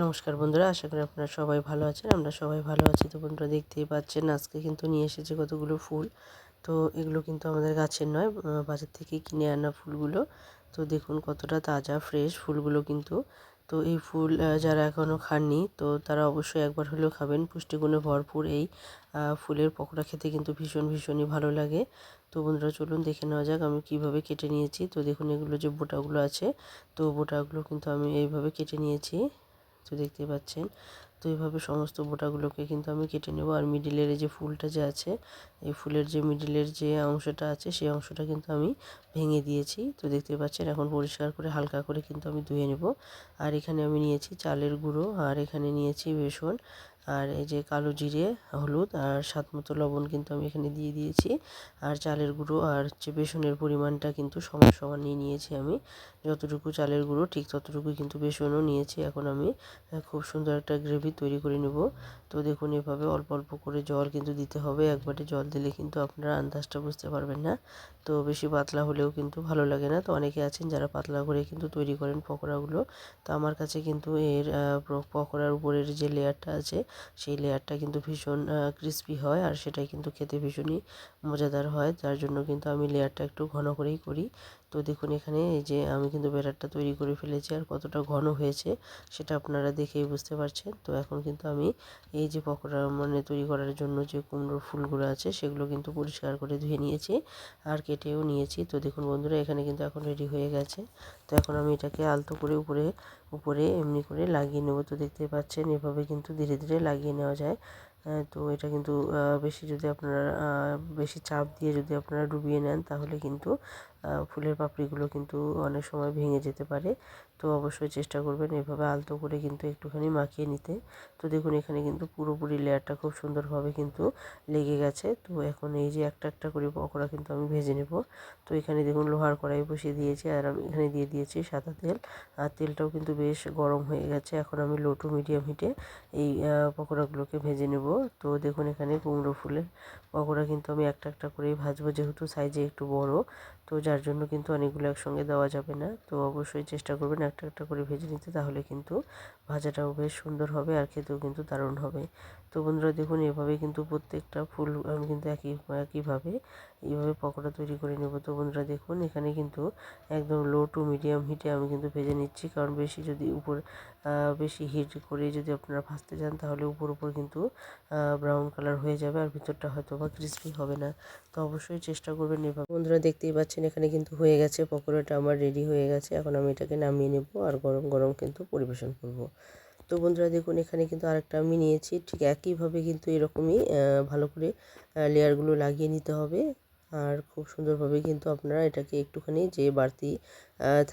নমস্কার বন্ধুরা, আশা করি আপনারা সবাই ভালো আছেন। আমরা সবাই ভালো আছি। তো বন্ধুরা দেখতেই পাচ্ছেন আজকে কিন্তু নিয়ে এসেছে কতগুলো ফুল। তো এগুলো কিন্তু আমাদের গাছের নয়, বাজার থেকে কিনে আনা ফুলগুলো। তো দেখুন কতটা তাজা ফ্রেশ ফুলগুলো কিন্তু। তো এই ফুল যারা এখনও খাননি তো তারা অবশ্যই একবার হলেও খাবেন। পুষ্টিগুণে ভরপুর এই ফুলের পকোড়া খেতে কিন্তু ভীষণই ভালো লাগে। তো বন্ধুরা চলুন দেখে নেওয়া যাক আমি কিভাবে কেটে নিয়েছি। তো দেখুন এগুলো যে বোটাগুলো আছে, তো বোটাগুলো কিন্তু আমি এইভাবে কেটে নিয়েছি। তো দেখতেই পাচ্ছেন। তো এইভাবে সমস্ত বোটাগুলোকে কিন্তু আমি কেটে নেব। আর মিডিলের এই যে ফুলটা যে আছে, এই ফুলের যে মিডিলের যে অংশটা আছে সেই অংশটা কিন্তু আমি ভেঙে দিয়েছি। তো দেখতেই পাচ্ছেন এখন পরিষ্কার করে হালকা করে কিন্তু আমি ধুয়ে নেব। আর এখানে আমি নিয়েছি চালের গুঁড়ো, আর এখানে নিয়েছি বেসন, আর এই যে কালো জিরে, হলুদ আর স্বাদ মতো লবণ কিন্তু আমি এখানে দিয়ে দিয়েছি। আর চালের গুঁড়ো আর হচ্ছে বেসনের পরিমাণটা কিন্তু সমান নিয়ে নিয়েছি আমি। যতটুকু চালের গুঁড়ো ঠিক ততটুকুই কিন্তু বেসনও নিয়েছি। এখন আমি খুব সুন্দর একটা গ্রেভি তৈরি করে নেব। তো দেখুন এভাবে অল্প অল্প করে জল কিন্তু দিতে হবে। একবারে জল দিলে কিন্তু আপনারা আন্দাজটা বুঝতে পারবেন না। তো বেশি পাতলা হলেও কিন্তু ভালো লাগে না। তো অনেকে আছেন যারা পাতলা করে কিন্তু তৈরি করেন পকোড়াগুলো। তো আমার কাছে কিন্তু এর পকোড়ার উপরের যে লেয়ারটা আছে সেই লেয়ারটা কিন্তু ভীষণ ক্রিস্পি হয়, আর সেটাই কিন্তু খেতে ভীষণই মজাদার হয়। যার জন্য কিন্তু আমি লেয়ারটা একটু ঘন করেই করি। তো দেখুন এখানে এই যে আমি কিন্তু ব্যাটারটা তৈরি করে ফেলেছি, আর কতটা ঘন হয়েছে সেটা আপনারা দেখেই বুঝতে পারছেন। তো এখন কিন্তু আমি এই যে পকোড়া তৈরি করার জন্য যে কুমড়োর ফুলগুলো আছে সেগুলো কিন্তু পরিষ্কার করে ধুয়ে নিয়েছি আর কেটেও নিয়েছি। তো দেখুন বন্ধুরা এখানে কিন্তু এখন রেডি হয়ে গেছে। তো এখন আমি এটাকে আলতো করে উপরে উপরে এমনি করে লাগিয়ে নেব। তো দেখতে পাচ্ছেন এভাবে কিন্তু ধীরে ধীরে লাগিয়ে নেওয়া যায়। তো এটা কিন্তু বেশি যদি আপনারা বেশি চাপ দিয়ে যদি আপনারা ডুবিয়ে নেন তাহলে কিন্তু ফুলের পাপড়িগুলো কিন্তু অনেক সময় ভেঙে যেতে পারে। তো অবশ্যই চেষ্টা করবেন এভাবে আলতো করে কিন্তু একটুখানি মাখিয়ে নিতে। তো দেখুন এখানে কিন্তু পুরোপুরি লেয়ারটা খুব সুন্দরভাবে কিন্তু লেগে গেছে। তো এখন এই যে একটা একটা করে পকোড়া কিন্তু আমি ভেজে নেব। তো এখানে দেখুন লোহার কড়াই বসিয়ে দিয়েছি, আর আমি এখানে দিয়ে দিয়েছি সাদা তেল। আর তেলটাও কিন্তু বেশ গরম হয়ে গেছে। এখন আমি লো টু মিডিয়াম হিটে এই পকোড়াগুলোকে ভেজে নেব। তো দেখুন এখানে কুমড়ো ফুলের পকোড়া কিন্তু আমি একটা একটা করেই ভাজবো, যেহেতু সাইজে একটু বড়। তো যার জন্য কিন্তু অনেকগুলো একসঙ্গে দেওয়া যাবে না। তো অবশ্যই চেষ্টা করবেন একটা একটা করে ভেজে নিতে, তাহলে কিন্তু ভাজাটাও বেশ সুন্দর হবে আর খেতেও কিন্তু দারুণ হবে। তো বন্ধুরা দেখুন এভাবে কিন্তু প্রত্যেকটা ফুল আমি কিন্তু একইভাবে এইভাবে পকোড়া তৈরি করে নেব। তো বন্ধুরা দেখুন এখানে কিন্তু একদম লো টু মিডিয়াম হিটে আমি কিন্তু ভেজে নিচ্ছি, কারণ বেশি যদি বেশি হিট করে যদি আপনারা ভাজতে যান তাহলে উপর কিন্তু ব্রাউন কালার হয়ে যাবে, আর ভিতরটা হয়তো বা ক্রিস্পি হবে না। তো অবশ্যই চেষ্টা করবেন এভাবে। বন্ধুরা দেখতেই পাচ্ছেন এখানে কিন্তু হয়ে গেছে, পকোড়াটা আমার রেডি হয়ে গেছে। এখন আমি এটাকে নামিয়ে নেব আর গরম গরম কিন্তু পরিবেশন করব। তো বন্ধুরা দেখুন এখানে কিন্তু আরেকটা আমি নিয়েছি, ঠিক একইভাবে কিন্তু এরকমই ভালো করে লেয়ারগুলো লাগিয়ে নিতে হবে। আর খুব সুন্দরভাবে কিন্তু আপনারা এটাকে একটুখানি যে বাড়তি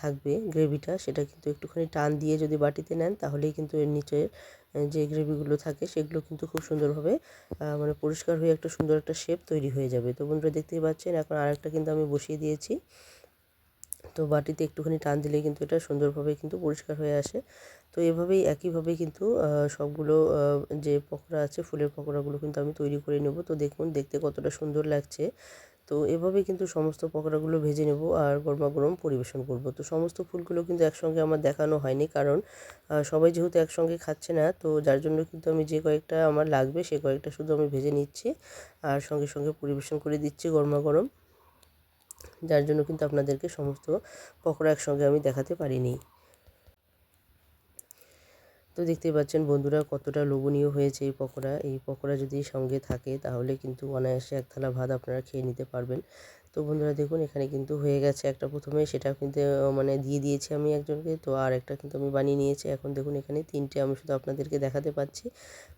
থাকবে গ্রেভিটা সেটা কিন্তু একটুখানি টান দিয়ে যদি বাটিতে নেন তাহলেই কিন্তু এর নিচের যে গ্রেভিগুলো থাকে সেগুলো কিন্তু খুব সুন্দরভাবে পরিষ্কার হয়ে একটা সুন্দর একটা শেপ তৈরি হয়ে যাবে। তো বন্ধুরা দেখতেই পাচ্ছেন এখন আরেকটা কিন্তু আমি বসিয়ে দিয়েছি। তো বাটিতে একটুখানি টান দিলেই কিন্তু এটা সুন্দরভাবে কিন্তু পরিষ্কার হয়ে আসে। তো এভাবেই একইভাবে কিন্তু সবগুলো যে পকোড়া আছে ফুলের পকোড়াগুলো কিন্তু আমি তৈরি করে নেব। তো দেখুন দেখতে কতটা সুন্দর লাগছে। তো এভাবে কিন্তু সমস্ত পকোড়াগুলো ভেজে নেব আর গরমাগরম পরিবেশন করব। তো সমস্ত ফুলগুলো কিন্তু একসঙ্গে আমার দেখানো হয়নি, কারণ সবাই যেহেতু একসঙ্গে খাচ্ছে না, তো যার জন্য কিন্তু আমি যে কয়েকটা আমার লাগবে সে কয়েকটা শুধু আমি ভেজে নিচ্ছি আর সঙ্গে সঙ্গে পরিবেশন করে দিচ্ছি গরমাগরম। যার জন্য কিন্তু আপনাদেরকে সমস্ত পকোড়া একসঙ্গে আমি দেখাতে পারিনি। তো দেখতেই পাচ্ছেন বন্ধুরা কতটা লোভনীয় হয়েছে এই পকোড়া। এই পকোড়া যদি সঙ্গে থাকে তাহলে কিন্তু অনায়াসে এক থালা ভাত আপনারা খেয়ে নিতে পারবেন। তো বন্ধুরা দেখুন এখানে কিন্তু হয়ে গেছে একটা, প্রথমে সেটা কিন্তু দিয়ে দিয়েছি আমি একজনকে। তো আর একটা কিন্তু আমি বানিয়ে নিয়েছি। এখন দেখুন এখানে 3টে আমি শুধু আপনাদেরকে দেখাতে পাচ্ছি,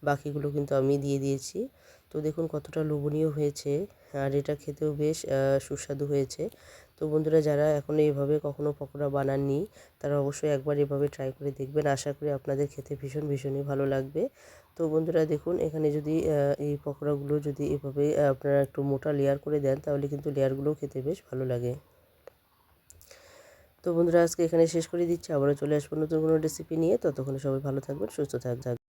বাকিগুলো কিন্তু আমি দিয়ে দিয়েছি। তো দেখুন কতটা লোভনীয় হয়েছে, আর এটা খেতেও বেশ সুস্বাদু হয়েছে। তো বন্ধুরা যারা এখনও এইভাবে কখনও পকোড়া বানাননি তারা অবশ্যই একবার এভাবে ট্রাই করে দেখবেন। আশা করি আপনাদের খেতে ভীষণই ভালো লাগবে। তো বন্ধুরা দেখুন এখানে যদি এই পকোড়াগুলো যদি এভাবে আপনারা একটু মোটা লেয়ার করে দেন তাহলে কিন্তু লেয়ারগুলোও খেতে বেশ ভালো লাগে। তো বন্ধুরা আজকে এখানে শেষ করে দিচ্ছি, আবারও চলে আসবো নতুন কোনো রেসিপি নিয়ে। ততক্ষণে সবাই ভালো থাকবেন, সুস্থ থাকবেন।